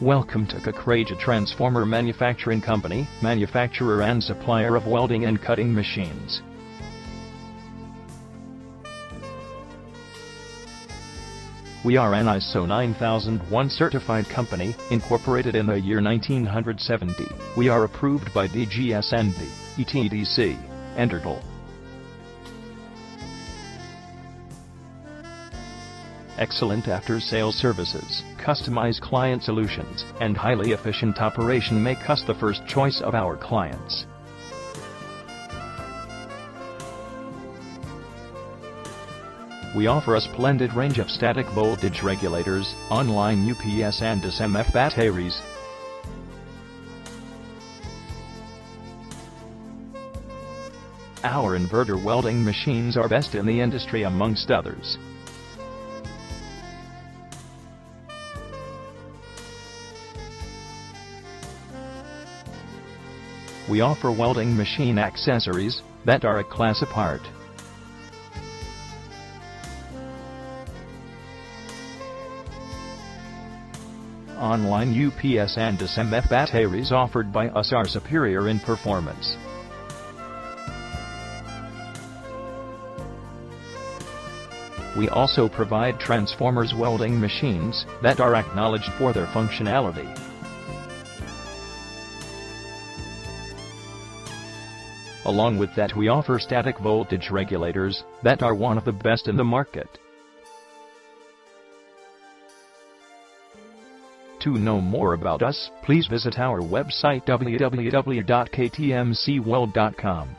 Welcome to Kukreja Transformer Manufacturing Company, manufacturer and supplier of welding and cutting machines. We are an ISO 9001 certified company, incorporated in the year 1970. We are approved by DGS and the ETDC, Endertal. Excellent after-sales services, customized client solutions, and highly efficient operation make us the first choice of our clients. We offer a splendid range of static voltage regulators, online UPS and SMF batteries. Our inverter welding machines are best in the industry amongst others. We offer welding machine accessories that are a class apart. Online UPS and SMF batteries offered by us are superior in performance. We also provide transformers welding machines that are acknowledged for their functionality. Along with that, we offer static voltage regulators that are one of the best in the market. To know more about us, please visit our website www.ktmcweld.com.